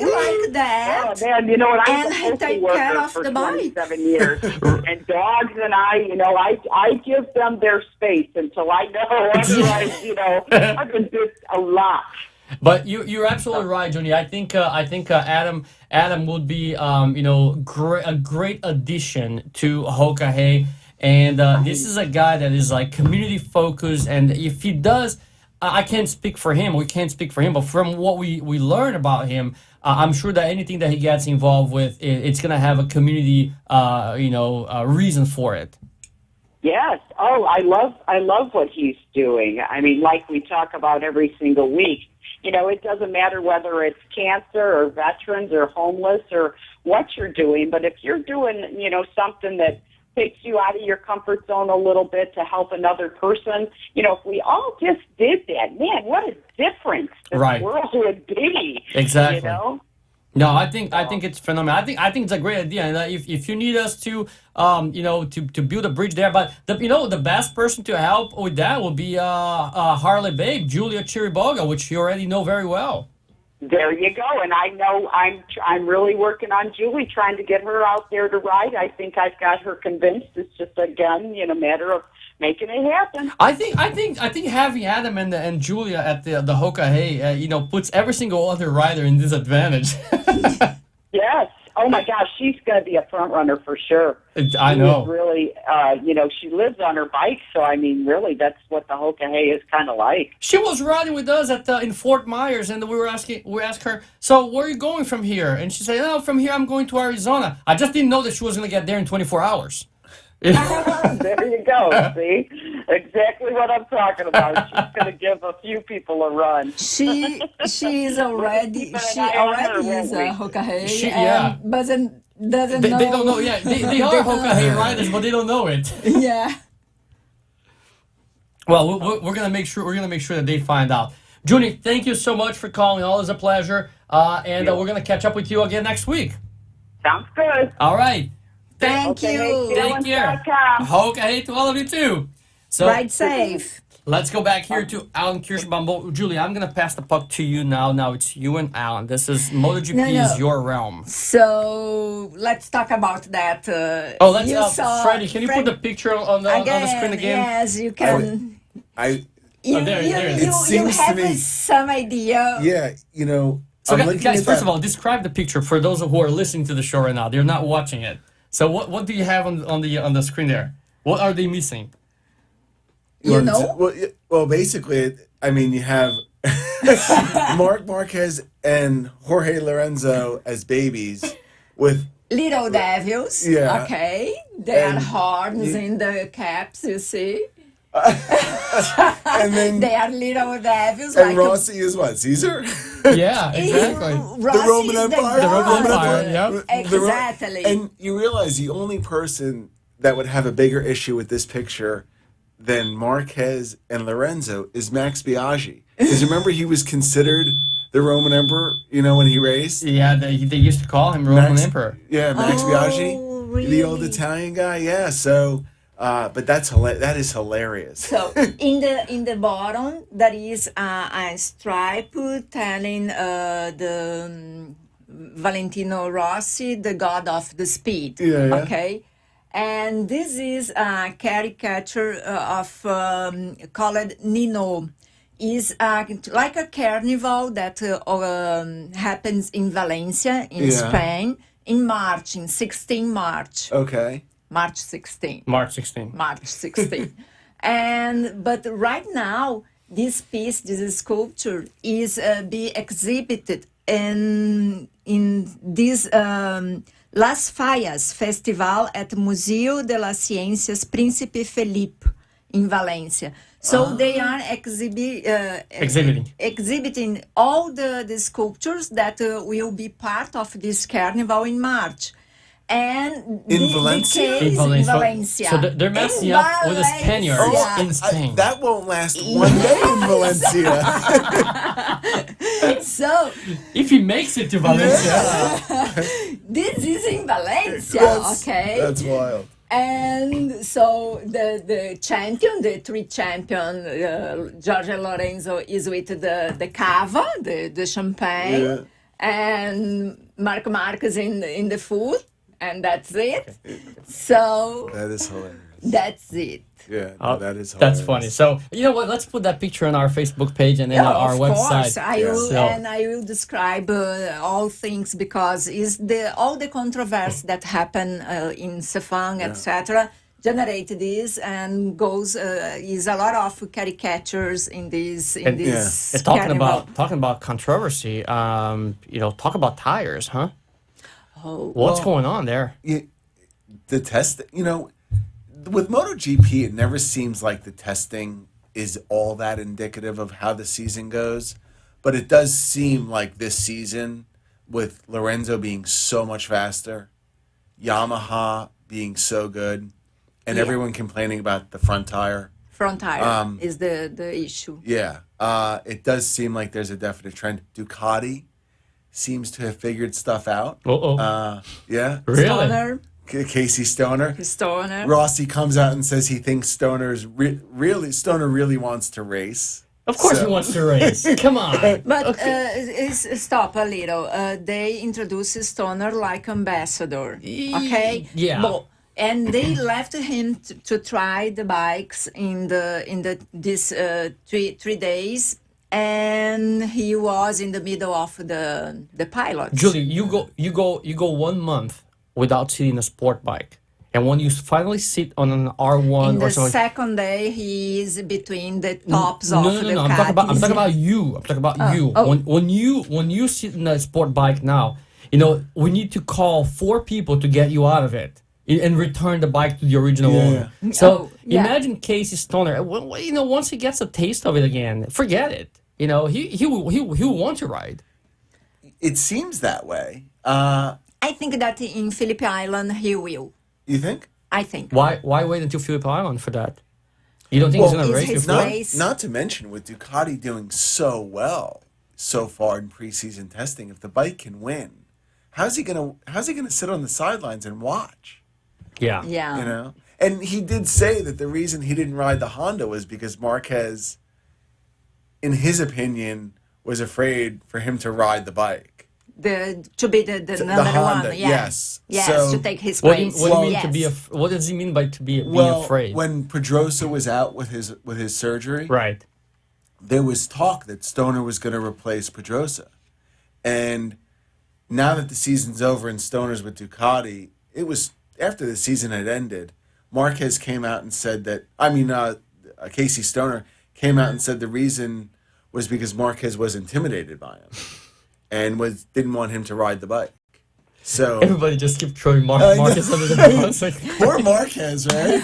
like that. Oh man, you know what? I'm and a he take worker care of for the bike. 27 years, and dogs and I give them their space until I know. Otherwise, I've been bit a lot. But you're absolutely right, Judy. I think Adam would be a great addition to Hoka Hey, and this is a guy that is like community focused, and if he does, I can't speak for him. We can't speak for him, but from what we learn about him, I'm sure that anything that he gets involved with, it's gonna have a community reason for it. Yes. Oh, I love what he's doing. I mean, like we talk about every single week. It doesn't matter whether it's cancer or veterans or homeless or what you're doing, but if you're doing, something that takes you out of your comfort zone a little bit to help another person. You know, if we all just did that, man, what a difference this Right. world would be. Exactly. You know? No, I think it's phenomenal. I think it's a great idea. And if you need us to to build a bridge there, but the best person to help with that will be Harley babe, Julia Chiriboga, which you already know very well. There you go. And I know I'm really working on Julie, trying to get her out there to ride. I think I've got her convinced. It's just, again, matter of making it happen. I think having Adam and Julia at the Hoka Hey, puts every single other rider in disadvantage. Yes. Oh my gosh, she's going to be a front runner for sure. I know. She is really, she lives on her bike, so I mean, really, that's what the Hoka Hey is kind of like. She was riding with us in Fort Myers, and we asked her, so where are you going from here? And she said, oh, from here I'm going to Arizona. I just didn't know that she was going to get there in 24 hours. There you go. See, exactly what I'm talking about. She's going to give a few people a run. She is already is a Hoka Hey, yeah. doesn't know. They don't know. Yeah, they are Hoka Hey riders, but they don't know it. Yeah. Well, we're gonna make sure that they find out. Junie, thank you so much for calling. Always a pleasure. And we're gonna catch up with you again next week. Sounds good. All right. Thank you. Take care. Hoka Hey to all of you too. So Ride safe. Let's go back here to Alan Kirschbaum. Julie, I'm going to pass the puck to you now. Now it's you and Alan. This is MotoGP is your realm. So let's talk about that. Freddie, can you put the picture on the screen again? Yes, you can. You have some idea. Yeah, So guys, first of all, describe the picture for those who are listening to the show right now. They're not watching it. So what do you have on the screen there? What are they missing? Well, basically, I mean, you have Marc Marquez and Jorge Lorenzo as babies with little devils. Yeah. Okay. They are horns in the caps, you see. And then they are little devils. And Rossi is what? Caesar? Yeah, exactly. The Roman Empire. The Roman Empire, yeah. Exactly. And you realize the only person that would have a bigger issue with this picture than Marquez and Lorenzo is Max Biaggi. Because remember, he was considered the Roman Emperor, when he raced? Yeah, they used to call him Roman Emperor. Yeah, Max Biaggi, really? the old Italian guy. Yeah, so, but that is hilarious. So in the bottom, there is a stripe telling the Valentino Rossi, the god of the speed. Yeah. Okay. And this is a caricature of called Nino. Is like a carnival that happens in Valencia, in Spain, in March, in 16 March. Okay. March 16. March 16. March 16. But right now, this piece, this sculpture, is be exhibited in this Las Fallas Festival at Museu de las Ciências Príncipe Felipe in Valencia. So they are exhibiting all the sculptures that will be part of this carnival in March. And in Valencia? In Valencia. So they're messing up with the Spaniards in Spain. That won't last one day in Valencia. So if he makes it to Valencia. This is in Valencia, okay? That's wild. And so the champion, the three champion, Jorge Lorenzo is with the cava, the champagne, and Marc Marquez in the food, and that's it. So that is hilarious. That's it. Yeah, that is hilarious. That's funny. So you know what? Let's put that picture on our Facebook page and then our website. And I will describe all things because is all the controversy that happen in Sefang, etc. generate this and goes is a lot of caricatures in this talking about controversy. Talk about tires, huh? What's going on there? The test, with MotoGP, it never seems like the testing is all that indicative of how the season goes. But it does seem like this season, with Lorenzo being so much faster, Yamaha being so good, and Yeah. everyone complaining about the front tire. Front tire is the issue. Yeah, it does seem like there's a definite trend. Ducati seems to have figured stuff out. Yeah. Really? Stoner. Casey Stoner. Stoner. Rossi comes out and says he thinks Stoner really wants to race. Of course he wants to race. Come on. But stop a little. They introduced Stoner like ambassador. Okay. Yeah. But, and they left him to try the bikes in this 3 days, and he was in the middle of the pilots. Julie, you go 1 month without sitting a sport bike, and when you finally sit on an R1 In or the something. second day, he is between the tops of the No. I'm talking about you. I'm talking about you. Oh. When you sit in a sport bike now, we need to call 4 people to get you out of it and return the bike to the original owner. So imagine Casey Stoner. Once he gets a taste of it again, forget it. He will want to ride. It seems that way. I think that in Phillip Island he will. You think? I think. Why wait until Phillip Island for that? You don't think he's going to race before? Not to mention with Ducati doing so well so far in preseason testing, if the bike can win, how's he gonna sit on the sidelines and watch? Yeah. Yeah. And he did say that the reason he didn't ride the Honda was because Marquez, in his opinion, was afraid for him to ride the bike. To be the number Honda, one. Yeah. yes. Yes, So- to take his place. What does he mean by being afraid? When Pedrosa was out with his surgery, right, there was talk that Stoner was going to replace Pedrosa, and now that the season's over and Stoner's with Ducati, it was after the season had ended. Marquez came out and said that. Casey Stoner came out and said the reason was because Marquez was intimidated by him, and didn't want him to ride the bike. So everybody just keep throwing Marquez under the bus. Poor Marquez, right?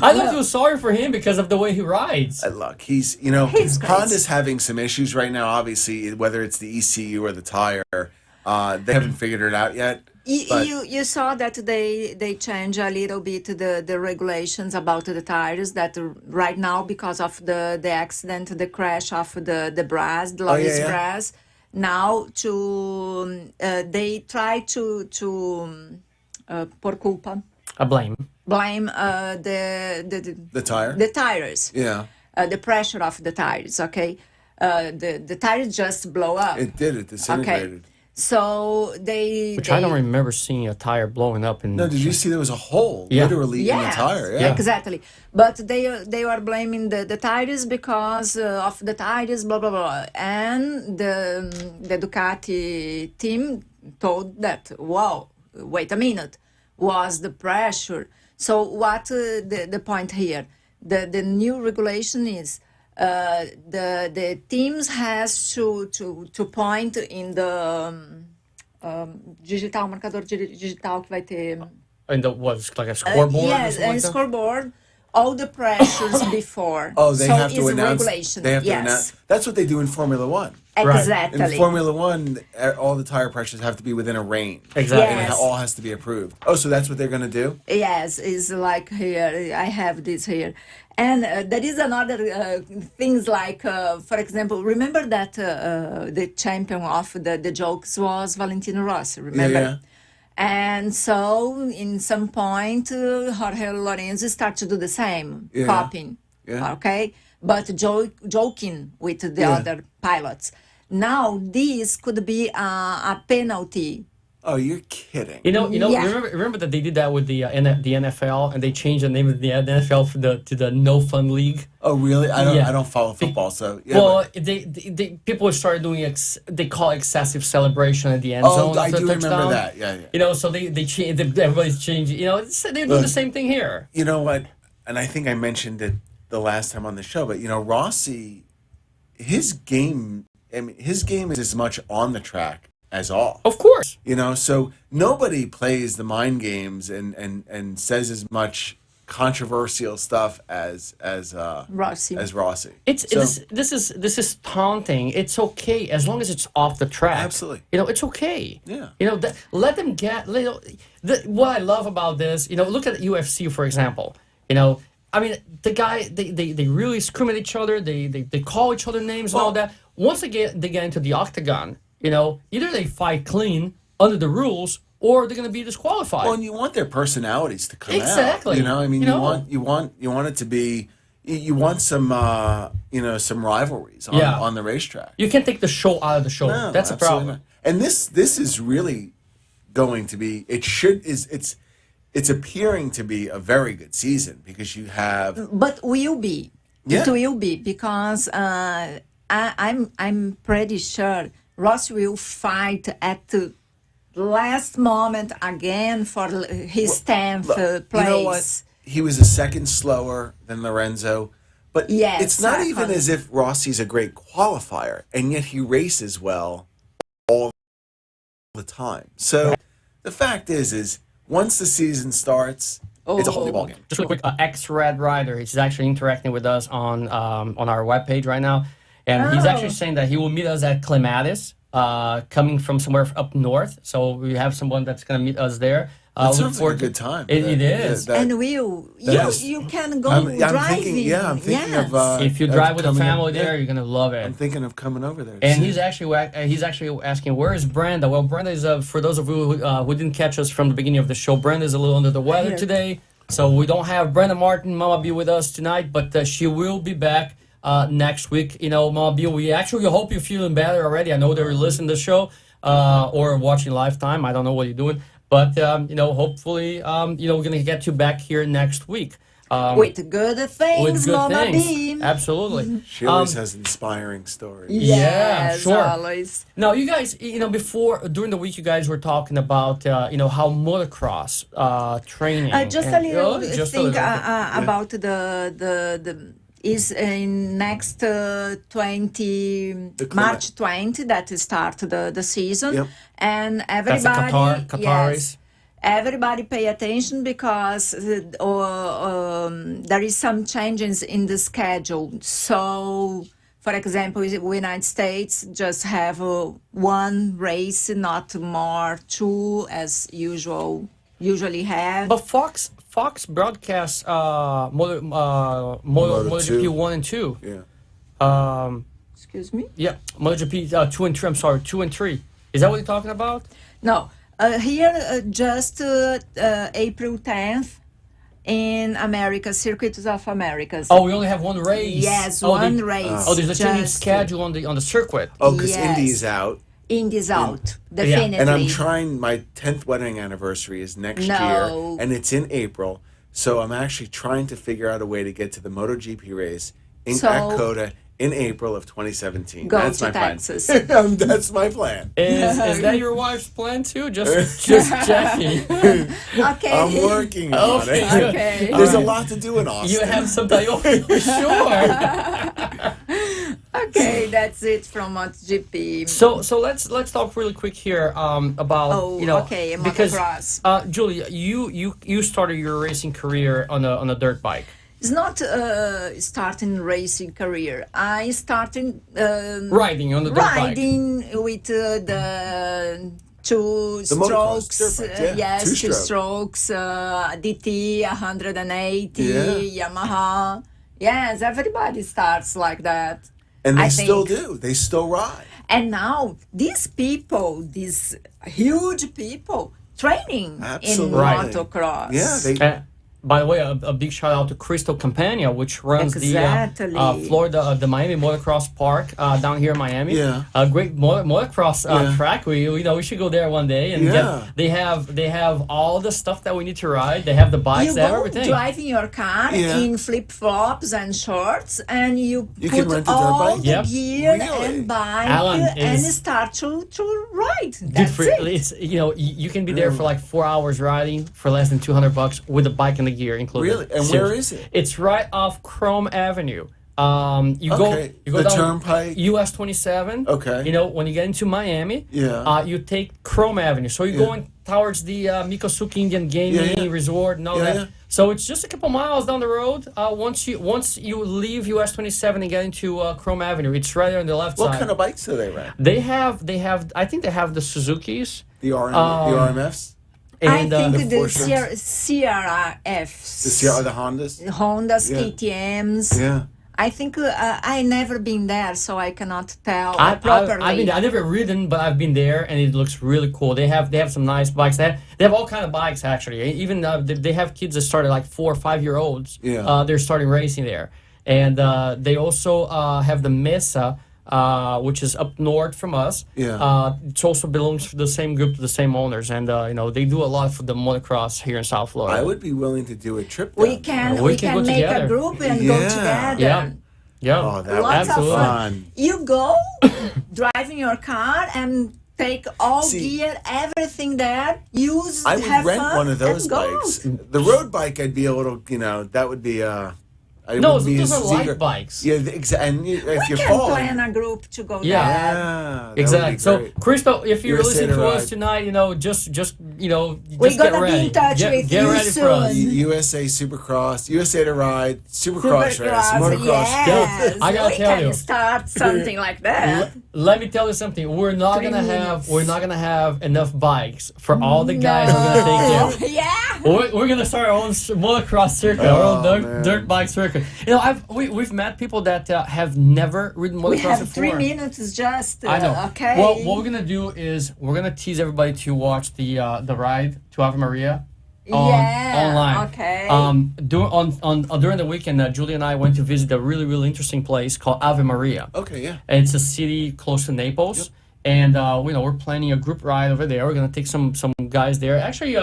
I don't feel sorry for him because of the way he rides. Look, he's Honda's having some issues right now. Obviously, whether it's the ECU or the tire, they haven't figured it out yet. You saw that they change a little bit the regulations about the tires, that right now because of the accident, the crash of the brass, the Loris brass, now they try to por culpa, blame the tire, the tires, the pressure of the tires. Okay, the tires just blow up. It did. It disintegrated. Okay. So Which I don't remember seeing a tire blowing up. No, did you see there was a hole literally in the tire? Yeah, exactly. But they are blaming the tires because of the tires, blah blah blah. And the Ducati team told that, wow, wait a minute, was the pressure. So what the point here? The new regulation is. The teams has to point in the digital, marcador digital que vai ter. And what's like a scoreboard? Yes, a scoreboard. All the pressures before. Oh, they have to it's announce. Regulation. They have to announce. That's what they do in Formula One. Exactly. In Formula One, all the tire pressures have to be within a range. Exactly. And it all has to be approved. Oh, so that's what they're going to do? Yes, it's like here. I have this here. And there is another things like, for example, remember that the champion of the jokes was Valentino Rossi, remember? Yeah. And so, in some point, Jorge Lorenzo started to do the same, copying, okay? But joking with the other pilots. Now, this could be a penalty. Oh, you're kidding. Remember that they did that with the NFL, and they changed the name of the NFL to the No Fun League. Oh, really? I don't follow football, so they people started doing they call it excessive celebration at the end zone. Oh, I do touchdown. remember that. Yeah. So they change. Everybody's changing. They're doing the same thing here. You know what? And I think I mentioned it the last time on the show, but Rossi, his game is as much on the track as off. Of course. So nobody plays the mind games and says as much controversial stuff as Rossi. This is taunting. It's okay as long as it's off the track. Absolutely. It's okay. Yeah. Let them get. What I love about this, look at UFC for example. I mean, the guy, they really scream at each other. They call each other names and all that. Once they get into the octagon, either they fight clean under the rules, or they're going to be disqualified. Well, and you want their personalities to come out. Exactly. I mean, you want it to be. You want some some rivalries on the racetrack. You can't take the show out of the show. No, that's a problem. not. And this is really going to be. It's appearing to be a very good season because you have. But will be. Yeah. It will be because I'm pretty sure Ross will fight at the last moment again for his 10th place. You know what? He was a second slower than Lorenzo, but yes, it's not even as if Rossi's a great qualifier, and yet he races well all the time. So the fact is once the season starts, it's a whole new ballgame. Just real quick, X-Red Rider, he's actually interacting with us on our webpage right now, and he's actually saying that he will meet us at Clematis, coming from somewhere up north. So we have someone that's going to meet us there. That sounds like a good time. It is. And you can go driving. I'm thinking of. If you drive with a family there, you're gonna love it. I'm thinking of coming over there. And he's actually asking, where is Brenda? Well, Brenda is for those of you who didn't catch us from the beginning of the show. Brenda is a little under the weather today, so we don't have Brenda Martin, Mama B, with us tonight, but she will be back next week. Mama B, we actually hope you're feeling better already. I know that you're listening to the show or watching Lifetime. I don't know what you're doing. But, hopefully, we're going to get you back here next week. With good things, Mama B. Absolutely. She always has inspiring stories. Yes, sure. Always. Now, you guys, during the week, you guys were talking about, how motocross training. Just a little thing about the is in next 20 March 20 that start the season, and everybody. That's the Qatar race. Everybody pay attention because there is some changes in the schedule. So, for example, the United States just have one race, not more two as usually have. But Fox broadcasts MotoGP 1 and 2. Yeah. Excuse me? Yeah, MotoGP 2 and 3. I'm sorry, 2 and 3. Is that what you're talking about? No. Here, just April 10th in America, Circuits of Americas. Oh, we only have one race. Yes, one race. Oh, there's a changing schedule on the circuit. Oh, because Indy's out. Indy's out, definitely. And I'm trying, my 10th wedding anniversary is next year, and it's in April. So I'm actually trying to figure out a way to get to the MotoGP race at COTA in April of 2017. That's my Texas. plan. That's my plan. Is that your wife's plan too? Just checking. Okay. I'm working on it. Okay. There's a lot to do in Austin. You have some Toyota for sure. Okay, that's it from MotoGP. So let's talk really quick here about because motocross. Julie, you started your racing career on a dirt bike. It's not starting racing career. I started riding on the dirt bike. With the two strokes. Yes, two strokes. DT 180, Yamaha. Yes, everybody starts like that. And they still do. They still ride. And now these people, these huge people, training in motocross. Yeah, by the way, a big shout out to Crystal Campagna, which runs the Florida, the Miami Motocross Park down here in Miami. Yeah, a great motocross track. We should go there one day and they have all the stuff that we need to ride. They have the bikes, they have everything. You go driving your car in flip flops and shorts, and you can put rent all the gear and bike and start to ride. That's it. You can be there for like 4 hours riding for less than $200 with a bike and the gear included. Really? And where is it? It's right off Chrome Avenue. You go the down turnpike. US 27. Okay. You know, when you get into Miami, you take Chrome Avenue. So you're going towards the Mikosuke Indian Gaming Resort and all that. Yeah. So it's just a couple miles down the road. Once you leave US 27 and get into Chrome Avenue, it's right there on the left side. What kind of bikes do they rent? They have. I think they have the Suzukis. The RMFs. And, I think the The CRFs. Hondas. Hondas, KTMs. Yeah. I think I never been there, so I cannot tell properly. I've never ridden, but I've been there, and it looks really cool. They have some nice bikes. They have all kind of bikes actually. Even they have kids that started like 4 or 5 year olds. Yeah. They're starting racing there, and they also have the Mesa, which is up north from us. Yeah. It also belongs to the same group, to the same owners, and they do a lot for the motocross here in South Florida. I would be willing to do a trip. We can go make together. a group and go together. Yeah. Oh, that Lots would be of fun. You go driving your car and take all gear, everything there. Use. I would have rent fun, one of those and go. bikes. The road bike, I'd be a little, that would be. No, those are light bikes. Yeah, exactly. And if We you're can falling, plan a group to go Yeah. there. that would Exactly. be So, great. Crystal, if you're USA listening to to us Ride. tonight, just We're get gonna ready. be in touch with get you ready for us. soon. USA Supercross, USA to Ride, Supercross race, Supercross, motocross. yes. I gotta we tell can you. start something like that. Let me tell you something. We're not 3 gonna minutes. have enough bikes for all the guys we're gonna take there. Yeah. We're gonna start our own motocross circuit, our own man. dirt bike circuit. We've met people that have never ridden motocross We have before. 3 minutes just. I know. Okay. Well, what we're gonna do is we're gonna tease everybody to watch the ride to Ave Maria online. Okay. During the weekend, Julie and I went to visit a really, really interesting place called Ave Maria. Okay, yeah. And it's a city close to Naples. And we're planning a group ride over there. We're gonna take some guys there. Actually,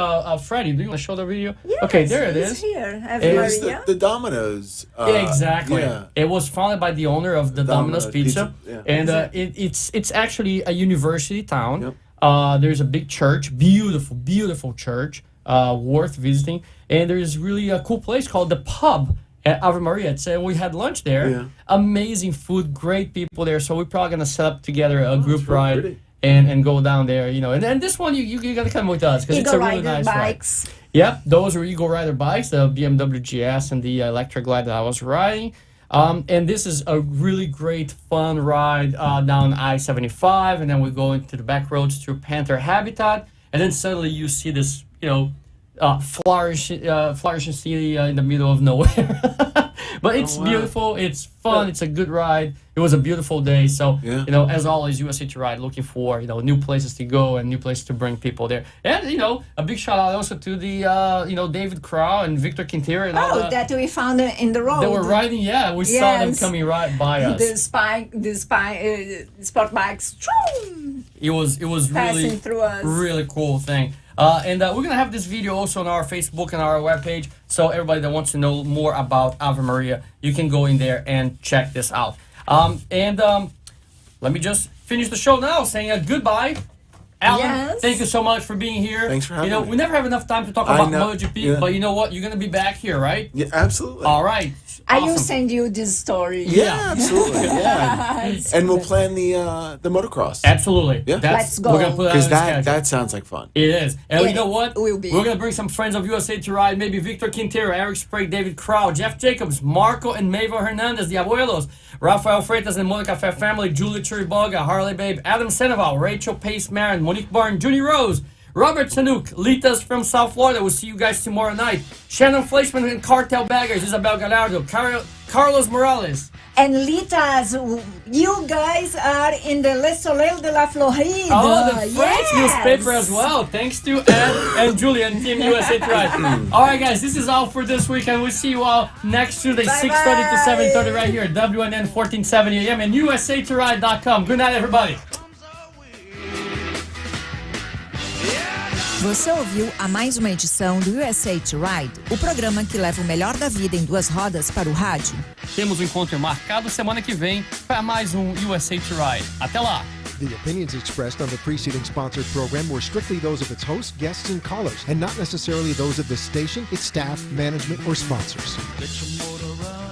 Freddie, do you want to show the video? Yes, okay, there it it's is. here. Ave It's Maria. the Domino's. Exactly. Yeah. It was founded by the owner of the Domino's Pizza, yeah. and it's actually a university town. There's a big church, beautiful church, worth visiting, and there's really a cool place called the Pub at Ave Maria. We had lunch there. Yeah. Amazing food, great people there. So we're probably gonna set up together a group ride. pretty. And go down there, and this one you gotta come with us because it's a really Eagle nice Rider ride. bikes. Yep, those were Eagle Rider bikes, the BMW GS and the Electric Glide that I was riding. And this is a really great, fun ride down I-75, and then we go into the back roads through Panther Habitat, and then suddenly you see this, flourishing city in the middle of nowhere. But it's beautiful, it's fun, it's a good ride. It was a beautiful day, so as always, USA2Ride looking for new places to go and new places to bring people there. And a big shout out also to the David Crow and Victor Quintero and all that we found in the road. They were riding, we saw them coming right by us. The sport bikes. It was Passing really through us. really cool thing. And we're gonna have this video also on our Facebook and our webpage, so everybody that wants to know more about Ave Maria, you can go in there and check this out. Let me just finish the show now, saying a goodbye. Alan, thank you so much for being here. Thanks for having me. We never have enough time to talk about MotoGP, but you know what? You're gonna be back here, right? Yeah, absolutely. All right. I will send you this story. Yeah, absolutely. Yeah. And we'll plan the motocross. Absolutely. Yeah. Let's go. We're gonna put Because that that sounds like fun. It is. And you know what? Will be. We're going to bring some friends of USA2Ride, maybe Victor Quintero, Eric Sprague, David Crow, Jeff Jacobs, Marco and Mavo Hernandez, the Abuelos, Rafael Freitas and Monica Cafe family, Julie Chiriboga, Harley Babe, Adam Sandoval, Rachel Pace Marin, Monique Barn, Junie Rose, Robert Sanook, Litas from South Florida. We'll see you guys tomorrow night. Shannon Fleischman and Cartel Baggers, Isabel Gallardo, Carlos Morales. And Litas, you guys are in the Le Soleil de la Florida. Oh, the French newspaper as well. Thanks to Ed and Julie and Team USA2Ride. All right, guys, this is all for this week, and we'll see you all next Tuesday, 6:30 to 7:30 right here at WNN 1470 AM and USA2Ride.com. Good night, everybody. Você ouviu a mais uma edição do USA2Ride, o programa que leva o melhor da vida em 2 rodas para o rádio. Temos um encontro marcado semana que vem para mais um USA2Ride. Até lá! The opinions expressed on the preceding sponsored program were strictly those of its hosts, guests, and callers, and not necessarily those of the station, its staff, management, or sponsors. Get your motor running.